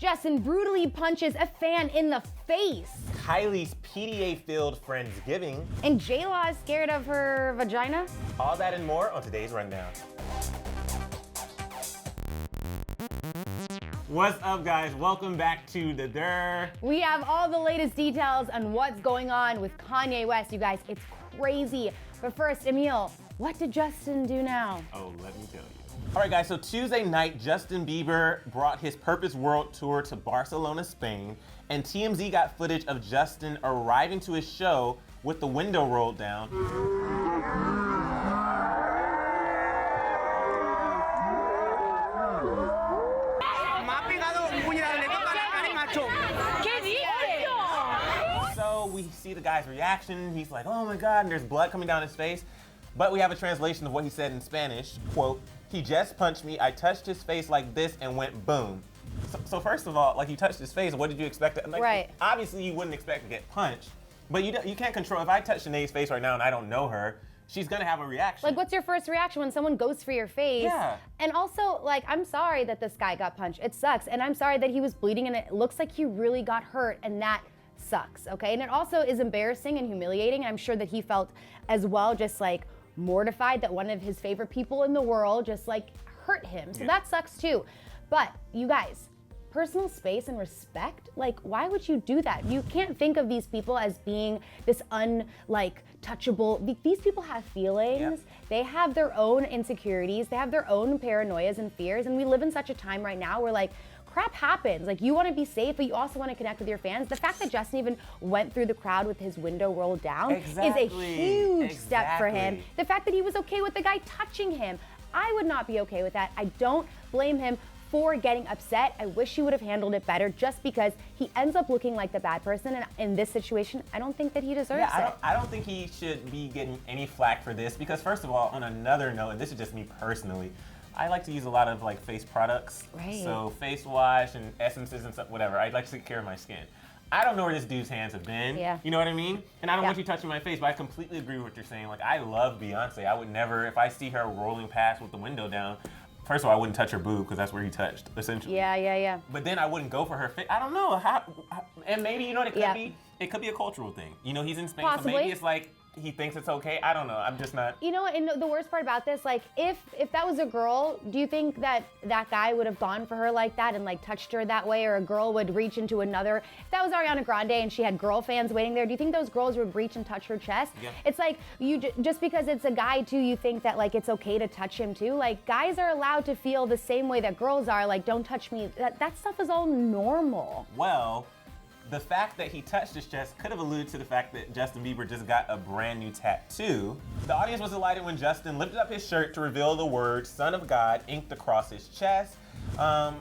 Justin brutally punches a fan in the face. Kylie's PDA-filled Friendsgiving. And Jlaw is scared of her vagina. All that and more on today's Rundown. What's up, guys? Welcome back to the Durr. We have all the latest details on what's going on with Kanye West. You guys, it's crazy. But first, Emil, what did Justin do now? Oh, let me tell you. All right, guys, so Tuesday night, Justin Bieber brought his Purpose World Tour to Barcelona, Spain, and TMZ got footage of Justin arriving to his show with the window rolled down. So we see the guy's reaction. He's like, oh my God, and there's blood coming down his face. But we have a translation of what he said in Spanish. Quote, he just punched me. I touched his face like this and went boom. So first of all, like, you touched his face, what did you expect? Like, right. Obviously you wouldn't expect to get punched, but you can't control. If I touch Sinead's face right now and I don't know her, she's gonna have a reaction. Like, what's your first reaction when someone goes for your face? Yeah. And also, like, I'm sorry that this guy got punched. It sucks. And I'm sorry that he was bleeding and it looks like he really got hurt, and that sucks, okay? And it also is embarrassing and humiliating. And I'm sure that he felt as well, just like mortified that one of his favorite people in the world just like hurt him. So that sucks too. But you guys, personal space and respect, like, why would you do that? You can't think of these people as being this touchable. These people have feelings. Yep. They have their own insecurities. They have their own paranoias and fears. And we live in such a time right now where, like, crap happens. Like, you want to be safe, but you also want to connect with your fans. The fact that Justin even went through the crowd with his window rolled down is a huge step for him. The fact that he was okay with the guy touching him, I would not be okay with that. I don't blame him for getting upset. I wish he would have handled it better, just because he ends up looking like the bad person. And in this situation, I don't think that he deserves it. I don't think he should be getting any flack for this, because first of all, on another note, and this is just me personally, I like to use a lot of like face products. Right. So face wash and essences and stuff, whatever. I like to take care of my skin. I don't know where this dude's hands have been. Yeah. You know what I mean? And I don't want you touching my face, but I completely agree with what you're saying. Like, I love Beyonce. I would never, if I see her rolling past with the window down, first of all, I wouldn't touch her boob, because that's where he touched, essentially. Yeah. But then I wouldn't go for her face. I don't know how, and maybe, you know what it could be? It could be a cultural thing. You know, he's in Spain, Possibly. so maybe it's like, he thinks it's okay. I don't know. I'm just not. You know what? And the worst part about this, like, if that was a girl, do you think that that guy would have gone for her like that and like touched her that way, or a girl would reach into another? If that was Ariana Grande and she had girl fans waiting there, do you think those girls would reach and touch her chest? Yeah. It's like, you just because it's a guy too, you think that like it's okay to touch him too. Like, guys are allowed to feel the same way that girls are. Like, don't touch me. That stuff is all normal. Well, the fact that he touched his chest could have alluded to the fact that Justin Bieber just got a brand new tattoo. The audience was delighted when Justin lifted up his shirt to reveal the word Son of God inked across his chest. I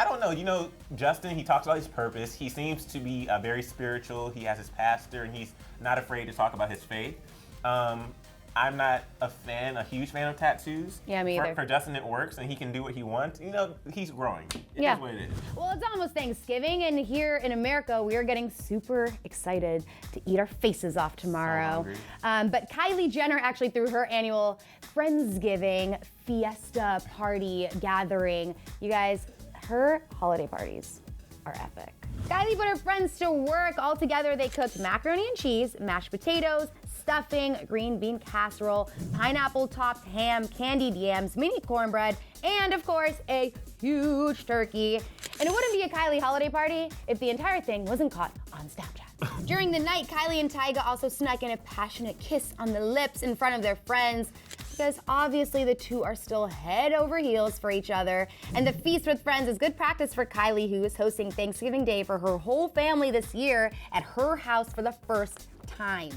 don't know, you know, Justin, he talks about his purpose. He seems to be very spiritual. He has his pastor, and he's not afraid to talk about his faith. I'm not a huge fan of tattoos. Yeah, me either. For Justin, it works, and he can do what he wants. You know, he's growing. It is what it is. Well, it's almost Thanksgiving, and here in America, we are getting super excited to eat our faces off tomorrow. So but Kylie Jenner actually threw her annual Friendsgiving fiesta party gathering. You guys, her holiday parties are epic. Kylie put her friends to work. All together, they cooked macaroni and cheese, mashed potatoes, stuffing, green bean casserole, pineapple-topped ham, candied yams, mini cornbread, and of course, a huge turkey. And it wouldn't be a Kylie holiday party if the entire thing wasn't caught on Snapchat. During the night, Kylie and Tyga also snuck in a passionate kiss on the lips in front of their friends, because obviously the two are still head over heels for each other. And the feast with friends is good practice for Kylie, who is hosting Thanksgiving Day for her whole family this year at her house for the first time.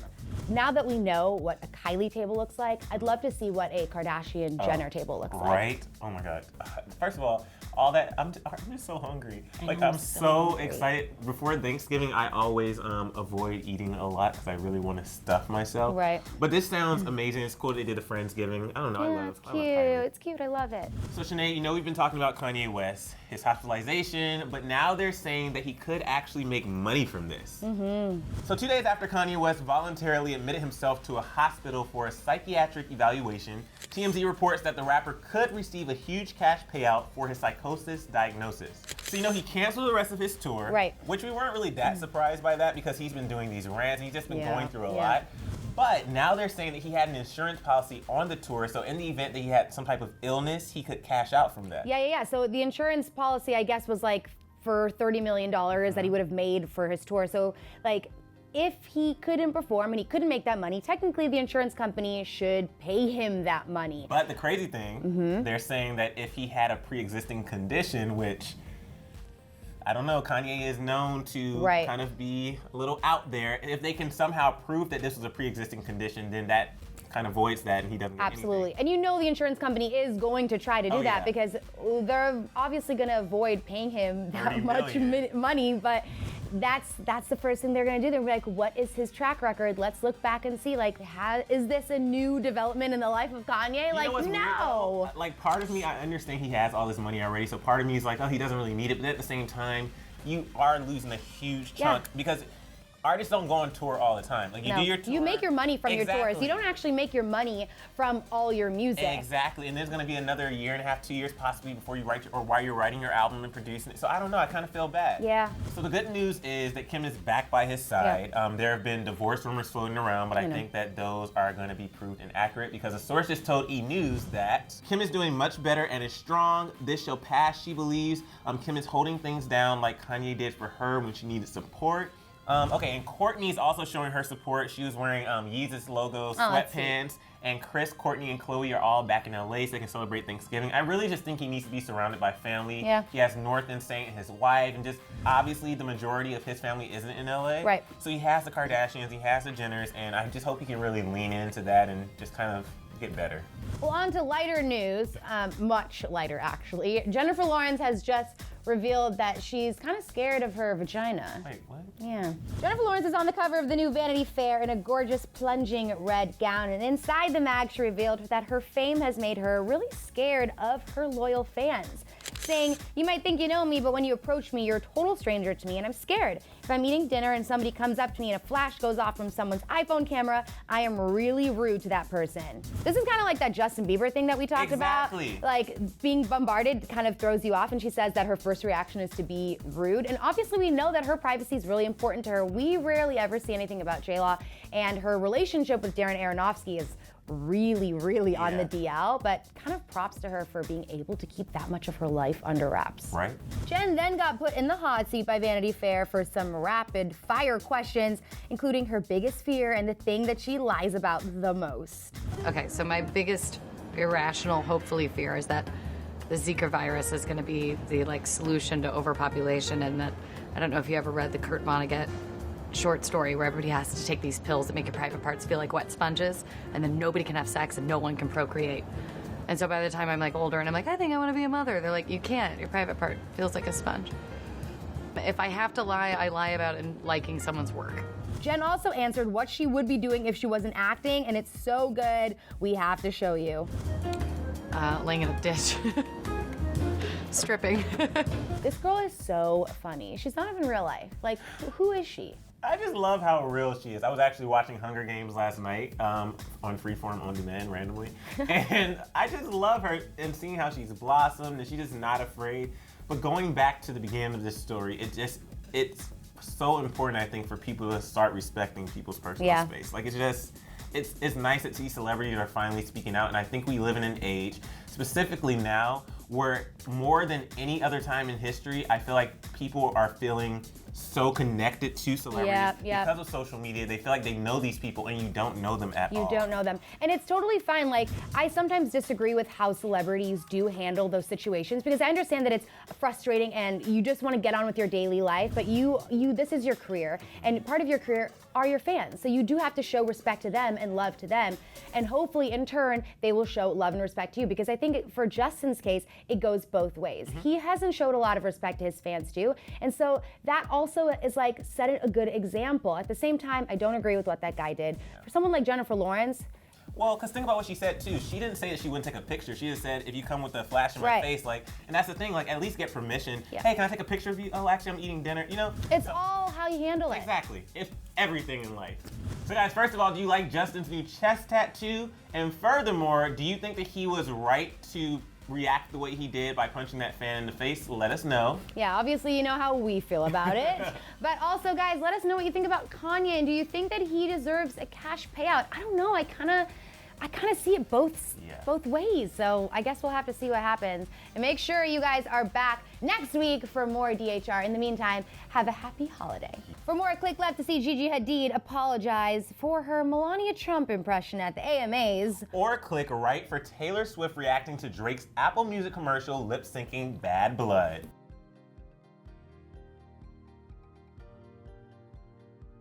Now that we know what a Kylie table looks like, I'd love to see what a Kardashian Jenner table looks like. Right? Oh my God. First of all that, I'm just so hungry. Like, I'm so excited. Before Thanksgiving, I always avoid eating a lot because I really want to stuff myself. Right. But this sounds amazing. It's cool they did a Friendsgiving. I don't know. Yeah, I love Kylie. It's cute. I love it. So Sinead, you know we've been talking about Kanye West, his hospitalization, but now they're saying that he could actually make money from this. So 2 days after Kanye West voluntarily admitted himself to a hospital for a psychiatric evaluation, TMZ reports that the rapper could receive a huge cash payout for his psychosis diagnosis. So, he canceled the rest of his tour. Right. Which we weren't really that surprised by that because he's been doing these rants and he's just been going through a lot. But now they're saying that he had an insurance policy on the tour, so in the event that he had some type of illness, he could cash out from that. Yeah. So the insurance policy, I guess, was like for $30 million that he would have made for his tour. So, like, if he couldn't perform and he couldn't make that money, technically the insurance company should pay him that money. But the crazy thing, they're saying that if he had a pre-existing condition, which, I don't know, Kanye is known to kind of be a little out there. If they can somehow prove that this was a pre-existing condition, then that kind of voids that and he doesn't get Absolutely. anything. And the insurance company is going to try to do that because they're obviously going to avoid paying him that much money, but that's the first thing they're going to do. They're going to be like, what is his track record? Let's look back and see, like, is this a new development in the life of Kanye? Like, no. Like, part of me, I understand he has all this money already, so part of me is like, oh, he doesn't really need it, but at the same time, you are losing a huge chunk because artists don't go on tour all the time. Like, you do your tour. You make your money from your tours. You don't actually make your money from all your music. Exactly. And there's going to be another year and a half, 2 years possibly before you write or while you're writing your album and producing it. So I don't know. I kind of feel bad. Yeah. So the good news is that Kim is back by his side. There have been divorce rumors floating around, but I think that those are going to be proved inaccurate because a source just told E! News that Kim is doing much better and is strong. This shall pass, she believes. Kim is holding things down like Kanye did for her when she needed support. Okay, and Courtney's also showing her support. She was wearing Yeezus logo sweatpants, and Chris, Courtney, and Chloe are all back in LA so they can celebrate Thanksgiving. I really just think he needs to be surrounded by family. Yeah. He has North and Saint and his wife, and just obviously the majority of his family isn't in LA. Right. So he has the Kardashians, he has the Jenners, and I just hope he can really lean into that and just kind of get better. Well, on to lighter news, much lighter actually. Jennifer Lawrence has just revealed that she's kind of scared of her vagina. Wait, what? Yeah. Jennifer Lawrence is on the cover of the new Vanity Fair in a gorgeous plunging red gown, and inside the mag she revealed that her fame has made her really scared of her loyal fans, saying, "You might think you know me, but when you approach me, you're a total stranger to me, and I'm scared. If I'm eating dinner and somebody comes up to me and a flash goes off from someone's iPhone camera, I am really rude to that person." This is kind of like that Justin Bieber thing that we talked about. Like, being bombarded kind of throws you off, and she says that her first reaction is to be rude. And obviously we know that her privacy is really important to her. We rarely ever see anything about Jlaw, and her relationship with Darren Aronofsky is really on the DL, but kind of props to her for being able to keep that much of her life under wraps. Right. Jen then got put in the hot seat by Vanity Fair for some rapid fire questions, including her biggest fear and the thing that she lies about the most. Okay, so my biggest irrational, hopefully, fear is that the Zika virus is going to be the solution to overpopulation, and that I don't know if you ever read the Kurt Vonnegut short story where everybody has to take these pills that make your private parts feel like wet sponges, and then nobody can have sex and no one can procreate. And so by the time I'm older and I'm like, I think I want to be a mother, they're like, you can't. Your private part feels like a sponge. If I have to lie, I lie about liking someone's work. Jen also answered what she would be doing if she wasn't acting, and it's so good, we have to show you. Laying in a ditch. Stripping. This girl is so funny. She's not even real life. Like, who is she? I just love how real she is. I was actually watching Hunger Games last night on Freeform On Demand randomly. And I just love her and seeing how she's blossomed and she's just not afraid. But going back to the beginning of this story, it's so important, I think, for people to start respecting people's personal space. Like, it's nice that these celebrities are finally speaking out, and I think we live in an age, specifically now, where more than any other time in history, I feel like people are feeling so connected to celebrities because of social media. They feel like they know these people and you don't know them at all. You don't know them. And it's totally fine. Like, I sometimes disagree with how celebrities do handle those situations, because I understand that it's frustrating and you just want to get on with your daily life, but this is your career, and part of your career are your fans. So you do have to show respect to them and love to them. And hopefully in turn, they will show love and respect to you, because I think for Justin's case, it goes both ways. Mm-hmm. He hasn't showed a lot of respect to his fans too. And so that also is set a good example. At the same time, I don't agree with what that guy did. For someone like Jennifer Lawrence, well, because think about what she said too. She didn't say that she wouldn't take a picture. She just said, if you come with a flash in my face, and that's the thing, at least get permission. Yeah. Hey, can I take a picture of you? Oh, actually, I'm eating dinner, It's all how you handle it. Exactly. It's everything in life. So guys, first of all, do you like Justin's new chest tattoo? And furthermore, do you think that he was right to react the way he did by punching that fan in the face, let us know. Yeah, obviously you know how we feel about it. But also, guys, let us know what you think about Kanye, and do you think that he deserves a cash payout? I don't know. I kind of see it both ways. So I guess we'll have to see what happens. And make sure you guys are back next week for more DHR. In the meantime, have a happy holiday. For more, click left to see Gigi Hadid apologize for her Melania Trump impression at the AMAs. Or click right for Taylor Swift reacting to Drake's Apple Music commercial lip syncing Bad Blood.